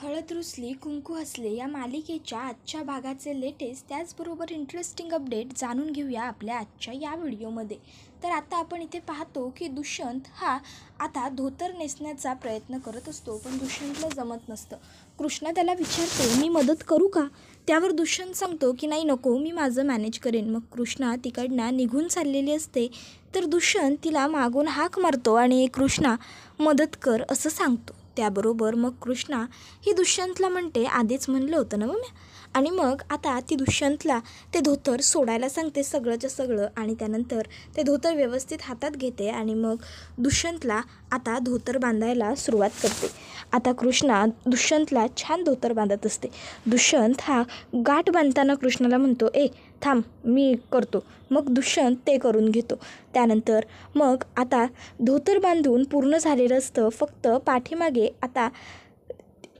हळद रुसली कुंकू हसले या मालिकेच्या आजच्या भागाचे लेटेस्ट त्याचबरोबर इंटरेस्टिंग अपडेट जाणून घेऊया आपल्या आजच्या या व्हिडिओमध्ये. तर आता आपण इथे पाहतो की दुष्यंत हा आता धोतर नेसण्याचा प्रयत्न करत असतो, पण दुष्यंतला जमत नसतं. कृष्णा त्याला विचारतो, मी मदत करू का? त्यावर दुष्यंत सांगतो की नाही नको, मी माझं मॅनेज करेन. मग कृष्णा तिकडनं निघून चाललेली असते, तर दुष्यंत तिला मागून हाक मारतो आणि कृष्णा मदत कर असं सांगतो. त्याबरोबर मग कृष्णा ही दुष्यंतला म्हणते, आधीच म्हणलं होतं ना मग. आणि मग आता ती दुष्यंतला ते धोतर सोडायला सांगते सगळंच्या सगळं, आणि त्यानंतर ते धोतर व्यवस्थित हातात घेते आणि मग दुष्यंतला आता धोतर बांधायला सुरुवात करते. आता कृष्णा दुष्यंतला छान धोतर बांधत असते. दुष्यंत हा गाठ बांधताना कृष्णाला म्हणतो, थांब मी करतो. मग दुष्यंत ते करून घेतो. त्यानंतर मग आता धोतर बांधून पूर्ण झालेलं असतं, फक्त पाठीमागे आता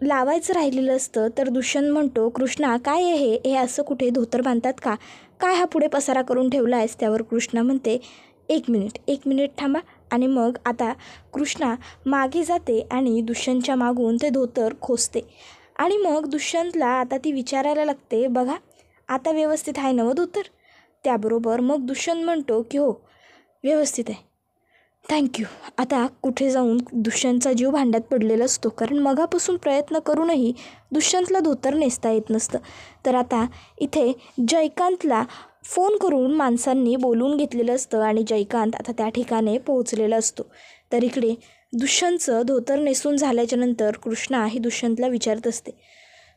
लावायचं राहिलेलं असतं. तर दुष्यंत म्हणतो, कृष्णा काय आहे हे असं कुठे धोतर बांधतात का? काय हा पुढे पसारा करून ठेवला आहेस? त्यावर कृष्णा म्हणते, एक मिनिट थांबा. आणि मग आता कृष्णा मागे जाते आणि दुष्यंतच्या मागून ते धोतर खोचते. आणि मग दुष्यंतला आता ती विचारायला लागते, बघा आता व्यवस्थित आहे ना धोतर? त्याबरोबर मग दुष्यंत म्हणतो की हो व्यवस्थित आहे, थँक्यू. आता कुठे जाऊन दुष्यंतचा जीव भांड्यात पडलेला असतो, कारण मगापासून प्रयत्न करूनही दुष्यंतला धोतर नेसता येत नसतं. तर आता इथे जयकांतला फोन करून माणसांनी बोलवून घेतलेलं असतं आणि जयकांत आता त्या ठिकाणी पोहोचलेला असतो. तर इकडे दुष्यंतचं धोतर नेसून झाल्याच्या नंतर कृष्णा ही दुष्यंतला विचारत असते,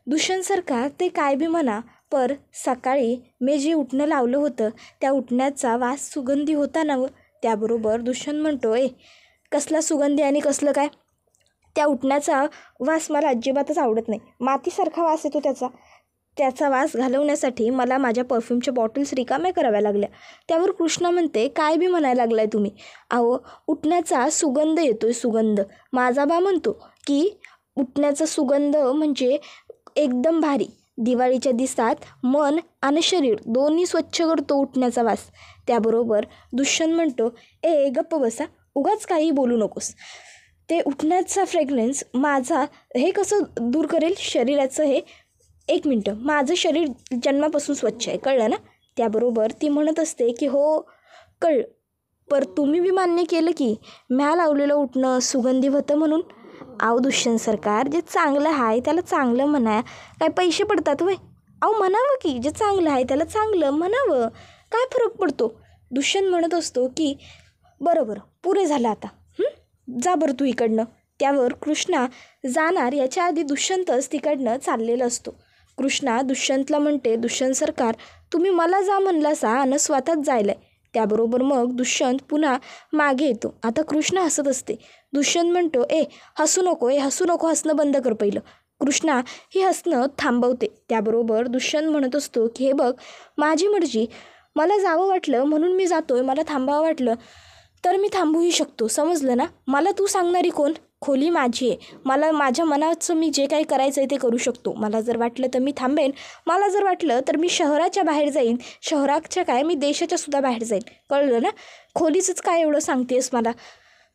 दुष्यंत सरकार ते काय बी म्हणा, पर सकाळी मी जे उठणं लावलं होतं त्या उठण्याचा वास सुगंधी होता ना? त्याबरोबर दुष्यंत म्हणतो, कसला सुगंधी आणि कसलं काय? त्या उठण्याचा वास मला अजिबातच आवडत नाही, मातीसारखा वास येतो त्याचा वास घालवण्यासाठी मला माझ्या परफ्यूमच्या बॉटल्स रिकाम्या कराव्या लागल्या. त्यावर कृष्णा म्हणते, काय बी म्हणायला लागलाय तुम्ही? अहो उठण्याचा सुगंध येतोय, सुगंध. माझा बा म्हणतो की उठण्याचा सुगंध म्हणजे एकदम भारी. दिवाळीच्या दिवसात मन आणि शरीर दोन्ही स्वच्छ करतो उठण्याचा वास. त्याबरोबर दुष्यंत म्हणतो, गप्प बसा, उगाच काही बोलू नकोस. ते उठण्याचा फ्रेग्रन्स माझा हे कसं दूर करेल शरीराचं हे? एक मिनटं, माझं शरीर जन्मापासून स्वच्छ आहे, कळलं ना? त्याबरोबर ती म्हणत असते की हो कळलं, पर तुम्ही बी मान्य केलं की म्या लावलेलं उठणं सुगंधी होतं म्हणून. अहो दुष्यंत सरकार, जे चांगलं आहे त्याला चांगलं म्हणा, काय पैसे पडतात वय? अहो म्हणावं की जे चांगलं आहे त्याला चांगलं म्हणावं, काय फरक पडतो? दुष्यंत म्हणत असतो की बरोबर पुरे झालं आता, जा बरं तू इकडनं. त्यावर कृष्णा जाणार याच्या आधी दुष्यंतच तिकडनं चाललेला असतो. कृष्णा दुष्यंतला म्हणते, दुष्यंत सरकार तुम्ही मला जा म्हणलासा आणि स्वतःच जायलाय. त्याबरोबर मग दुष्यंत पुन्हा मागे येतो. आता कृष्णा हसत असते. दुष्यंत म्हणतो, हसू नको, हसू नको, हसणं बंद कर पहिलं. कृष्णा ही हसणं थांबवते. त्याबरोबर दुष्यंत म्हणत असतो की हे बघ, माझी मर्जी, मला जावं वाटलं म्हणून मी जातोय, मला थांबावं वाटलं तर मी थांबूही शकतो, समजलं ना? मला तू सांगणारी कोण? खोली माझी आहे, मला माझ्या मनाचं मी जे काही करायचं आहे ते करू शकतो. मला जर वाटलं तर मी थांबेन, मला जर वाटलं तर मी शहराच्या बाहेर जाईन, शहराच्या काय मी देशाच्या सुद्धा बाहेर जाईन, कळलं ना? खोलीचंच काय एवढं सांगतेस मला?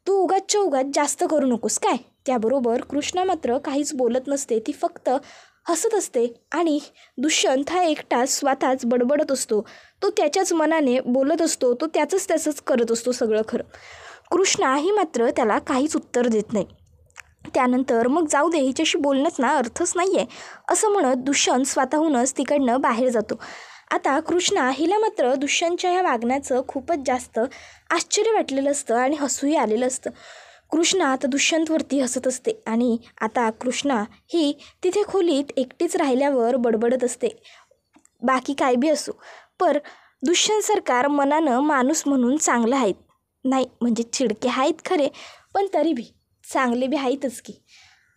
तू उगाचच्या उगाच जास्त करू नकोस काय? त्याबरोबर कृष्णा मात्र काहीच बोलत नसते, ती फक्त हसत असते. आणि दुष्यंत हा एकटा स्वतःच बडबडत असतो, तो त्याच्याच मनाने बोलत असतो, तो त्याचंच करत असतो सगळं खरं. कृष्णा ही मात्र त्याला काहीच उत्तर देत नाही. त्यानंतर मग जाऊ दे, हिच्याशी बोलणंच ना अर्थच नाही आहे असं म्हणत दुष्यंत स्वतःहूनच तिकडनं बाहेर जातो. आता कृष्णा हिला मात्र दुष्यंतच्या ह्या वागण्याचं खूपच जास्त आश्चर्य वाटलेलं असतं आणि हसूही आलेलं असतं. कृष्णा आता दुष्यंतवरती हसत असते आणि आता कृष्णा ही तिथे खोलीत एकटीच राहिल्यावर बडबडत असते, बाकी काय बी असो, पर दुष्यंत सरकार मनानं माणूस म्हणून चांगलं आहेत, नाही म्हणजे चिडके आहेत खरे, पण तरी बी चांगले बी आहेतच की.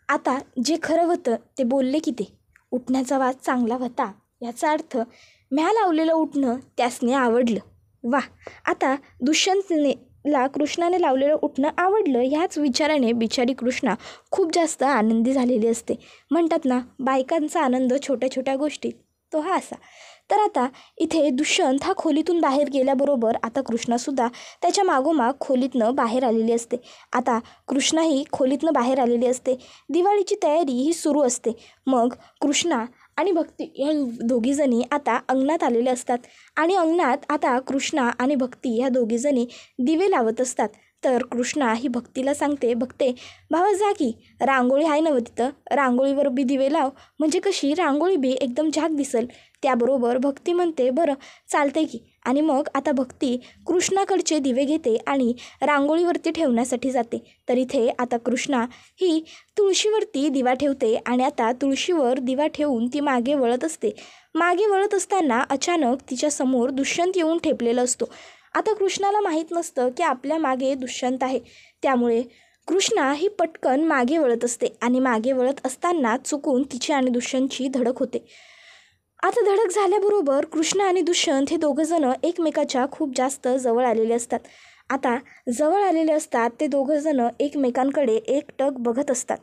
आता जे खरं होतं ते बोलले की ते उठण्याचा वास चांगला होता, याचा अर्थ म्या लावलेलं उठणं त्यासने आवडलं. वा, आता दुष्यंतला कृष्णाने लावलेलं उठणं आवडलं ह्याच विचाराने बिचारी कृष्णा खूप जास्त आनंदी झालेली असते. म्हणतात ना, बायकांचा आनंद छोट्या छोट्या गोष्टीत, तो हा असा. तर आता इथे दुष्यंत हा खोलीतून बाहेर गेल्याबरोबर आता कृष्णासुद्धा त्याच्या मागोमाग खोलीतनं बाहेर आलेली असते. आता कृष्णाही खोलीतनं बाहेर आलेली असते. दिवाळीची तयारी ही सुरू असते. मग कृष्णा आणि भक्ती ह्या दोघीजणी आता अंगणात आलेले असतात आणि अंगणात आता कृष्णा आणि भक्ती ह्या दोघीजणी दिवे लावत असतात. तर कृष्णा ही भक्तीला सांगते, भक्ते भावा जा की, रांगोळी आहे नव्हे तिथं, रांगोळीवर बी दिवे लाव, म्हणजे कशी रांगोळी बी एकदम झाक दिसल. त्याबरोबर भक्ती म्हणते बरं चालते की. आणि मग आता भक्ती कृष्णाकडचे दिवे घेते आणि रांगोळीवरती ठेवण्यासाठी जाते. तर इथे आता कृष्णा ही तुळशीवरती दिवा ठेवते आणि आता तुळशीवर दिवा ठेवून ती मागे वळत असते. मागे वळत असताना अचानक तिच्यासमोर दुष्यंत येऊन ठेपलेला असतो. आता कृष्णाला माहीत नसतं की आपल्या मागे दुष्यंत आहे. त्यामुळे कृष्णा ही पटकन मागे वळत असते आणि मागे वळत असताना चुकून तिची आणि दुष्यंतची धडक होते. आता धडक झाल्याबरोबर कृष्णा आणि दुष्यंत हे दोघंजणं एकमेकाच्या खूप जास्त जवळ आलेले असतात. आता जवळ आलेले असतात ते दोघंजणं एकमेकांकडे एकटक बघत असतात.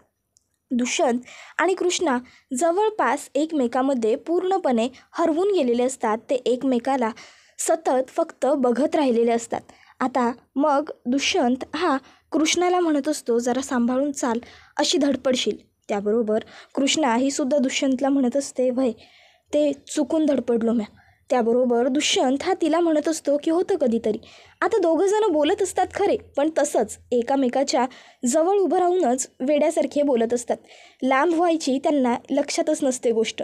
दुष्यंत आणि कृष्णा जवळपास एकमेकामध्ये पूर्णपणे हरवून गेलेले असतात. ते एकमेकाला सतत फक्त बघत राहिलेले असतात. आता मग दुष्यंत हा कृष्णाला म्हणत असतो, जरा सांभाळून चाल, अशी धडपडशील. त्याबरोबर कृष्णा ही सुद्धा दुष्यंतला म्हणत असते, भय ते चुकून धडपडलो म्या. त्याबरोबर दुष्यंत हा तिला म्हणत असतो की होतं कधीतरी. आता दोघंजणं बोलत असतात खरे, पण तसंच एकामेकाच्या जवळ उभं राहूनच वेड्यासारखे बोलत असतात. लांब व्हायची त्यांना लक्षातच नसते गोष्ट.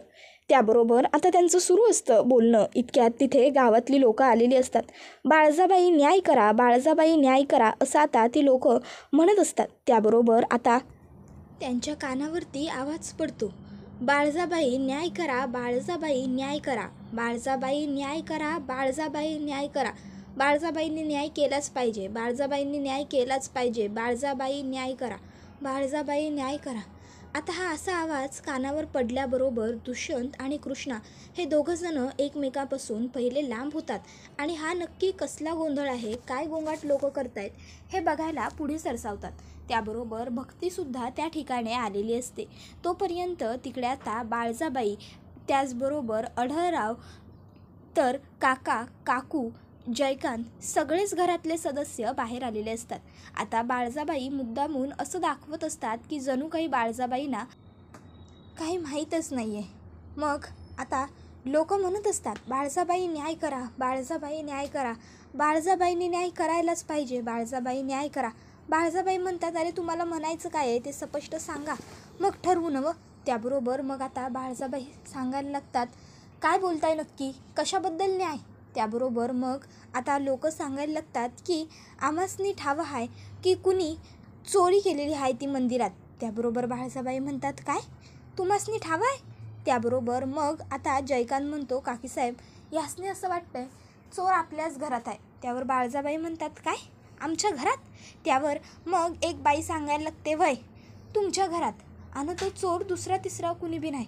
त्याबरोबर आता त्यांचं सुरू असतं बोलणं. इतक्यात तिथे गावातली लोकं आलेली असतात. बाळजाबाई न्याय करा, बाळजाबाई न्याय करा, असं आता ती लोक म्हणत असतात. त्याबरोबर आता त्यांच्या कानावरती आवाज पडतो, बाळजाबाई न्याय करा, बाळजाबाई न्याय करा, बाळजाबाई न्याय करा, बाळजाबाई न्याय करा, बाळजाबाईंनी न्याय केलाच पाहिजे, बाळजाबाईंनी न्याय केलाच पाहिजे, बाळजाबाई न्याय करा, बाळजाबाई न्याय करा. आता हा असा आवाज कानावर पडल्याबरोबर दुष्यंत आणि कृष्णा हे दोघंजणं एकमेकापासून पहिले लांब होतात आणि हा नक्की कसला गोंधळ आहे, काय गोंगाट लोक करतायत हे बघायला पुढे सरसावतात. त्याबरोबर भक्तीसुद्धा त्या ठिकाणी आलेली असते. तोपर्यंत तिकडे आता बाळजाबाई, त्याचबरोबर अढळराव, तर काका, काकू, जयकांत सगळेच घरातले सदस्य बाहेर आलेले असतात. आता बाळजाबाई मुद्दामून असं दाखवत असतात की जणू काही बाळजाबाईंना काही माहीतच नाही आहे. मग आता लोक म्हणत असतात, बाळजाबाई न्याय करा, बाळजाबाई न्याय करा, बाळजाबाईंनी न्याय करायलाच पाहिजे, बाळजाबाई न्याय करा. बाळजाबाई म्हणतात, अरे तुम्हाला म्हणायचं काय आहे ते स्पष्ट सांगा, मग ठरवू नवं. त्याबरोबर मग आता बाळजाबाई सांगायला लागतात, काय बोलताय नक्की, कशाबद्दल न्याय. त्याबरोबर मग आता लोक सांगायला लागतात की आम्हासनी ठाव आहे की कुणी चोरी केलेली आहे ती मंदिरात. त्याबरोबर बाळजाबाई म्हणतात, काय तुम्हासनी ठाव आहे. त्याबरोबर मग आता जयकांत म्हणतो, काकीसाहेब यासने असं वाटतंय चोर आपल्याच घरात आहे. त्यावर बाळजाबाई म्हणतात, काय आमच्या घरात. त्यावर मग एक बाई सांगायला लागते, वय तुमच्या घरात, आणि तो चोर दुसरा तिसरा कुणी बी नाही,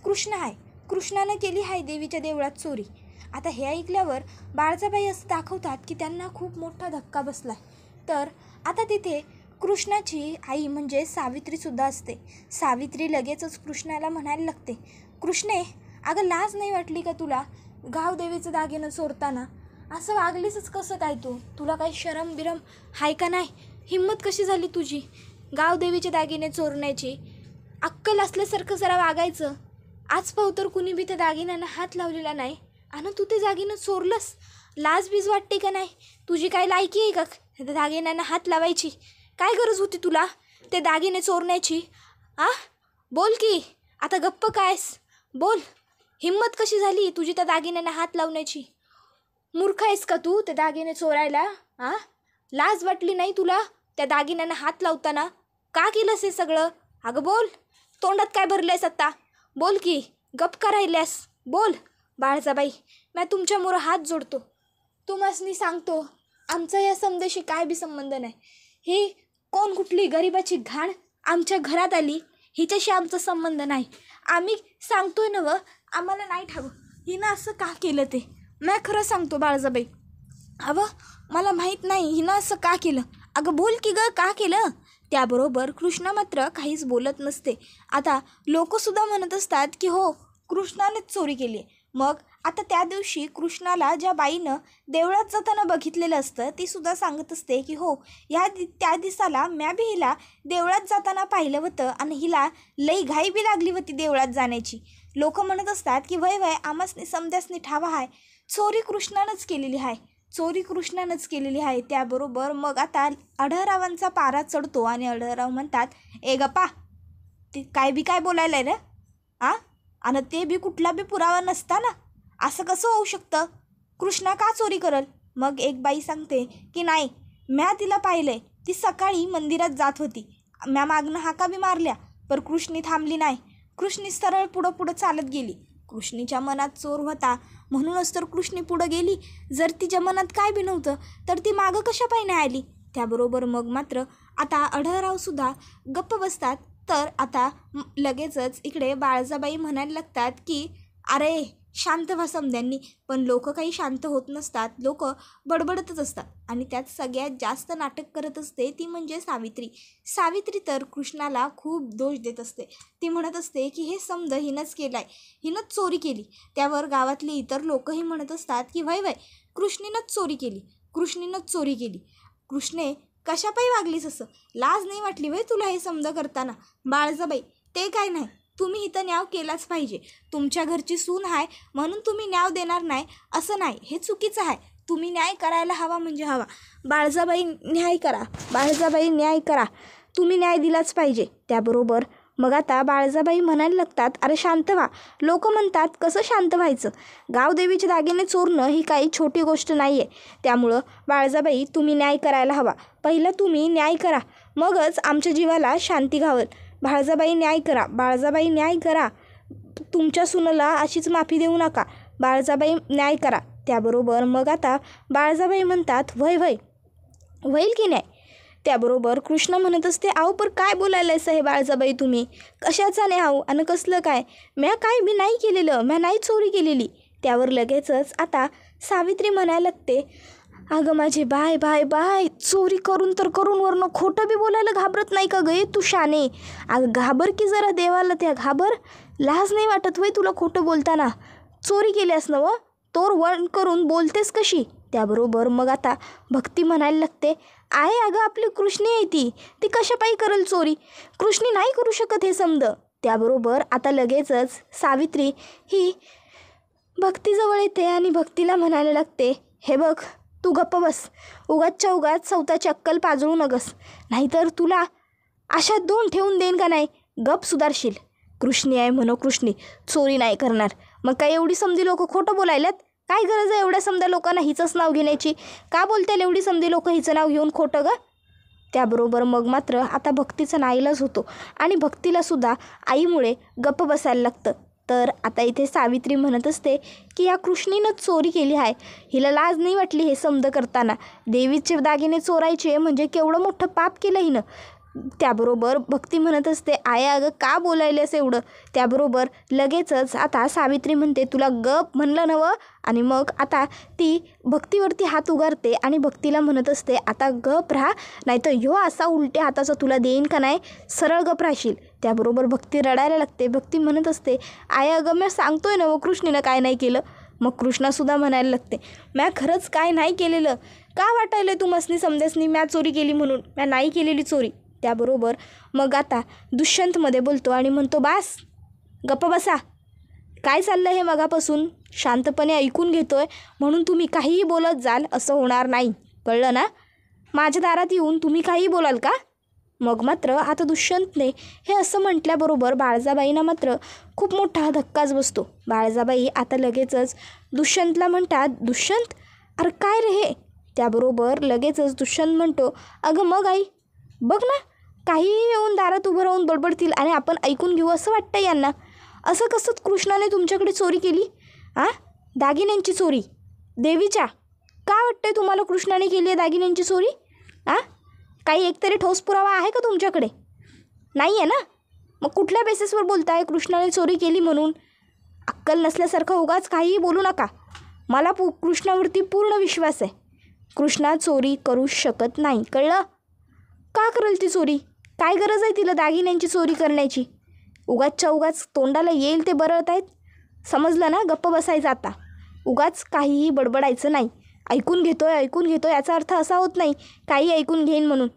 कृष्ण आहे, कृष्णानं केली आहे देवीच्या देवळात चोरी. आता हे ऐकल्यावर बाळजाबाई असं दाखवतात की त्यांना खूप मोठा धक्का बसला आहे. तर आता तिथे कृष्णाची आई म्हणजे सावित्रीसुद्धा असते. सावित्री लगेचच कृष्णाला म्हणायला लागते, कृष्णे अगं लाज नाही वाटली का तुला, गावदेवीचं दागिनं चोरताना असं वागलीसच कसं काय तू, तुला काही शरम बिरम हाय का नाही, हिंमत कशी झाली तुझी गावदेवीचे दागिने चोरण्याची, अक्कल असल्यासारखं जरा वागायचं. आज पाहू तर कुणी बी त्या दागिन्यांना हात लावलेला नाही आणि तू ते दागिनं चोरलंस, लाज बीज वाटते का नाही, तुझी काय लायकी आहे का त्या दागिन्यांना हात लावायची, काय गरज होती तुला ते दागिने चोरण्याची. बोल की आता गप्प कायस, बोल हिंमत कशी झाली तुझी त्या दागिन्यांना हात लावण्याची, मूर्ख आहेस का तू ते दागिने चोरायला. लाज वाटली नाही तुला त्या दागिन्यांना हात लावताना, का केलंस हे सगळं. अगं बोल, तोंडात काय भरलंयस आत्ता, बोल की, गप का राहिल्यास, बोल. बाळजाबाई मी तुमच्यामुळं हात जोडतो, तुम्हासनी सांगतो आमचा या समदेशी काय बी संबंध नाही. ही कोण कुठली गरिबाची घाण आमच्या घरात आली हिच्याशी आमचा संबंध नाही. आम्ही सांगतोय नवं, आम्हाला नाही ठावं हिनं असं का केलं ते. मी खरं सांगतो बाळजाबाई, अवं मला माहीत नाही हिनं असं का केलं. अगं बोल की गं, का केलं. त्याबरोबर कृष्णा मात्र काहीच बोलत नसते. आता लोकसुद्धा म्हणत असतात की हो कृष्णानेच चोरी केली आहे. मग आता त्या दिवशी कृष्णाला ज्या बाईनं देवळात जाताना बघितलेलं असतं ती सुद्धा सांगत असते की हो त्या दिवसाला म्या बी हिला देवळात जाताना पाहिलं होतं आणि हिला लई घाई बी लागली होती देवळात जाण्याची. लोक म्हणत असतात की वय वय आमासनी समध्यासनी ठावा आहे, चोरी कृष्णानंच केलेली आहे, चोरी कृष्णानंच केलेली आहे. त्याबरोबर मग आता आढळरावांचा पारा चढतो आणि आढळराव म्हणतात ए गप्पा, ते काय बोलायला रे आणि ते बी कुठला बी पुरावा नसताना असं कसं होऊ शकतं, कृष्णा का चोरी करल. मग एक बाई सांगते की नाही, म्या तिला पाहिलंय, ती सकाळी मंदिरात जात होती, म्या मागणं हाका बी मारल्या पण कृष्णी थांबली नाही, कृष्णी सरळ पुढं चालत गेली. कृष्णीच्या मनात चोर होता म्हणूनच तर कृष्णी पुढं गेली, जर तिच्या मनात काय बी नव्हतं तर ती मागं कशा पाहिजे आली. त्याबरोबर मग मात्र आता आढळरावसुद्धा गप्प बसतात. तर आता लगेचच इकडे बाळजाबाई म्हणायला लागतात की अरे शांत व्हा समद्यांनी. पण लोक काही शांत होत नसतात, लोक बडबडतच असतात. आणि त्यात सगळ्यात जास्त नाटक करत असते ती म्हणजे सावित्री. सावित्री तर कृष्णाला खूप दोष देत असते. ती म्हणत असते की हे समद हिनंच केलं आहे, हिनंच चोरी केली. त्यावर गावातली इतर लोकही म्हणत असतात की वय वय कृष्णीनंच चोरी केली, कृष्णीनंच चोरी केली. कृष्णे कशापायी वागलीस असं, लाज नाही वाटली वय तुला हे समज करताना. बाळजाबाई ते काय नाही, तुम्ही इथं न्याव केलाच पाहिजे. तुमच्या घरची सून आहे म्हणून तुम्ही न्याव देणार नाही असं नाही, हे चुकीचं आहे. तुम्ही न्याय करायला हवा म्हणजे हवा. बाळजाबाई न्याय करा, बाळजाबाई न्याय करा, तुम्ही न्याय दिलाच पाहिजे. त्याबरोबर मग आता बाळजाबाई म्हणायला लागतात अरे शांत व्हा. लोक म्हणतात कसं शांत व्हायचं, गावदेवीचे दागिने चोरणं ही काही छोटी गोष्ट नाही आहे. त्यामुळं बाळजाबाई तुम्ही न्याय करायला हवा. पहिलं तुम्ही न्याय करा, मगच आमच्या जीवाला शांती घावल. बाळजाबाई न्याय करा, बाळजाबाई न्याय करा, तुमच्या सुनेला अशीच माफी देऊ नका, बाळजाबाई न्याय करा. त्याबरोबर मग आता बाळजाबाई म्हणतात वय वय होईल की नाही. त्याबरोबर कृष्ण म्हणत असते आहो पर काय बोलायलायस हे बाळजाबाई, तुम्ही कशाचा नाही आहो आणि कसलं काय, म्या काय मी नाही केलेलं, म्या नाही चोरी केलेली. त्यावर लगेचच आता सावित्री म्हणायला लागते अगं माझे बाय बाय बाय, चोरी करून तर करून वरनं खोटं बी बोलायला घाबरत नाही का गे तू शाने. अगं घाबर की जरा देवाला, त्या घाबर, लाज नाही वाटत वय तुला खोटं बोलताना. चोरी केल्यास ना व तोर वण करून बोलतेस कशी. त्याबरोबर मग आता भक्ती म्हणायला लागते आहे अगं आपली कृष्णी आहे ती कशापायी करल चोरी, कृष्णी नाही करू शकत हे समज. त्याबरोबर आता लगेचच सावित्री ही भक्तीजवळ येते आणि भक्तीला म्हणायला लागते हे बघ तू गप्प बस, उगाचच्या उगाच स्वतःची अक्कल पाजळू नगस, नाहीतर तुला अशा दोन ठेवून देईन का नाही, गप सुधारशील. कृष्णी आहे म्हणो कृष्णी चोरी नाही करणार, मग काय एवढी समधी लोक खोटं बोलायल्यात, काय गरज आहे एवढ्या समजा लोकांना हिचंच नाव घेण्याची, का बोलताय एवढी समधी लोक हिचं नाव घेऊन खोटं ग. त्याबरोबर मग मात्र आता भक्तीचा नाईलाज होतो आणि भक्तीलासुद्धा आईमुळे गप्प बसायला लागतं. तर आता इथे सावित्री म्हणत असते की या कृष्णीनं चोरी केली आहे, हिला लाज नाही वाटली हे समज करताना, देवीचे दागिने चोरायचे म्हणजे केवढं मोठं पाप केलं हिनं. त्याबरोबर भक्ती म्हणत असते आया अगं का बोलायलेस एवढं. त्याबरोबर लगेचच आता सावित्री म्हणते तुला गप म्हणलं नवं, आणि मग आता ती भक्तीवरती हात उगारते आणि भक्तीला म्हणत असते आता गप राहा, नाहीतर ह्यो असा उलट्या हाताचा तुला देईन का नाही, सरळ गप राहशील. त्याबरोबर भक्ती रडायला लागते. भक्ती म्हणत असते आया अगं म्या सांगतोय ना व कृष्णीनं काय नाही केलं. मग कृष्णासुद्धा म्हणायला लागते म्या खरंच काय नाही केलेलं, का वाटायलं तुम्हासनी समजेसनी म्या चोरी केली म्हणून, म्या नाही केलेली चोरी. त्याबरोबर मग आता दुष्यंतमध्ये बोलतो आणि म्हणतो बास गप्प बसा, काय चाललं हे मगापासून, शांतपणे ऐकून घेतोय म्हणून तुम्ही काहीही बोलत जाल असं होणार नाही, कळलं ना. माझ्या दारात येऊन तुम्ही काहीही बोलाल का. मग मात्र आता दुष्यंतने हे असं म्हटल्याबरोबर बाळजाबाईंना मात्र खूप मोठा धक्काच बसतो. बाळजाबाई आता लगेचच दुष्यंतला म्हणतात दुष्यंत अरे काय रे हे. त्याबरोबर लगेचच दुष्यंत म्हणतो अगं मग आई बघ ना, काहीही येऊन दारात उभं राहून बडबडतील आणि आपण ऐकून घेऊ असं वाटतं यांना. असं कसं कृष्णाने तुमच्याकडे चोरी केली, दागिन्यांची चोरी देवीच्या, का वाटतंय तुम्हाला कृष्णाने केली आहे दागिन्यांची चोरी. काही एकतरी ठोस पुरावा आहे का तुमच्याकडे, नाही आहे ना. मग कुठल्या बेसिसवर बोलताय कृष्णाने चोरी केली म्हणून. अक्कल नसल्यासारखं उगाच काहीही बोलू नका. मला कृष्णावरती पूर्ण विश्वास आहे, कृष्णा चोरी करू शकत नाही, कळलं. का करेल ती चोरी, काय गरज आहे तिला दागिन्यांची चोरी करण्याची. उगाचच्या उगाच तोंडाला येईल ते बरळत आहेत. समजलं ना? गप्प बसायचं आता. उगाच काहीही बडबडायचं नाही. ऐकून घेतो याचा अर्थ असा होत नाही काही ऐकून घेईन म्हणून.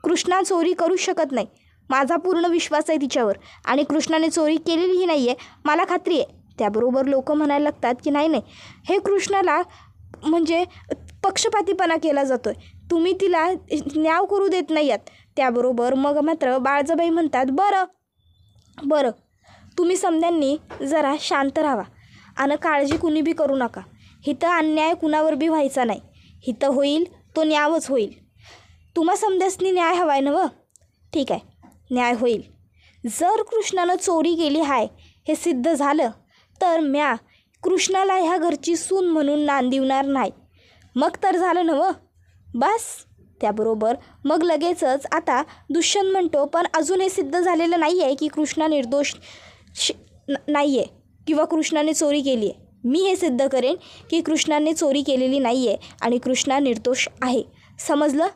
कृष्णा चोरी करूच शकत नाही. माझा पूर्ण विश्वास आहे तिच्यावर आणि कृष्णाने चोरी केलेलीही नाही आहे, मला खात्री आहे. त्याबरोबर लोक म्हणायला लागतात की नाही हे कृष्णाला म्हणजे पक्षपातीपणा केला जातो आहे, तुम्ही तिला न्याय करू देत नाही आहात. त्याबरोबर मग मात्र बाळजाबाई म्हणतात बरं तुम्ही समद्यांनी जरा शांत राहा आणि काळजी कुणी बी करू नका. हिथं अन्याय कुणावर बी व्हायचा नाही. हिथं होईल तो न्यायच होईल. तुम्हा समद्यासनी न्याय हवा आहे ना व? ठीक आहे, न्याय होईल. जर कृष्णानं चोरी केली आहे हे सिद्ध झालं तर म्या कृष्णाला ह्या घरची सून म्हणून नांदिवणार नाही. मग तर झालं ना व? बस. त्याबरोबर मग लगेचच आता दुष्यंत म्हणतो पण अजून हे सिद्ध झालेलं नाही आहे की कृष्णा निर्दोष नाही आहे किंवा कृष्णाने चोरी केली आहे. मी हे सिद्ध करेन की कृष्णाने चोरी केलेली नाही आहे आणि कृष्णा निर्दोष आहे. समजलं?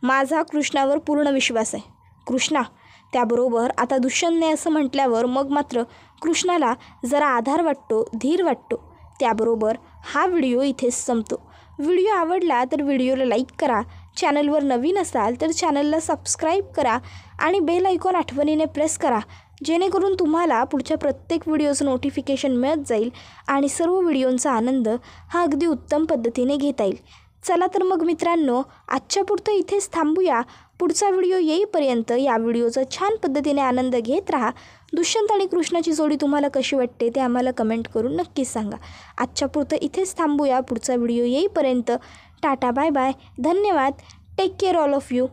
माझा कृष्णावर पूर्ण विश्वास आहे. कृष्णा. त्याबरोबर आता दुष्यंतने असं म्हटल्यावर मग मात्र कृष्णाला जरा आधार वाटतो, धीर वाटतो. त्याबरोबर हा व्हिडिओ इथेच संपतो. व्हिडिओ आवडला तर व्हिडिओला लाईक करा. चॅनलवर नवीन असाल तर चॅनलला सबस्क्राईब करा आणि बेल आयकॉन आठवणीने प्रेस करा, जेणेकरून तुम्हाला पुढच्या प्रत्येक व्हिडिओचं नोटिफिकेशन मिळत जाईल आणि सर्व व्हिडिओंचा आनंद हा अगदी उत्तम पद्धतीने घेता येईल. चला तर मग मित्रांनो, आजच्यापुरतं इथेच थांबूया. पुढचा व्हिडिओ येईपर्यंत या व्हिडिओचा छान पद्धतीने आनंद घेत राहा. दुष्यंत आणि कृष्णाची जोडी तुम्हाला कशी वाटते ते आम्हाला कमेंट करून नक्कीच सांगा. आजच्यापुरतं इथेच थांबूया. पुढचा व्हिडिओ येईपर्यंत टाटा, बाय बाय, धन्यवाद. Take care all of you.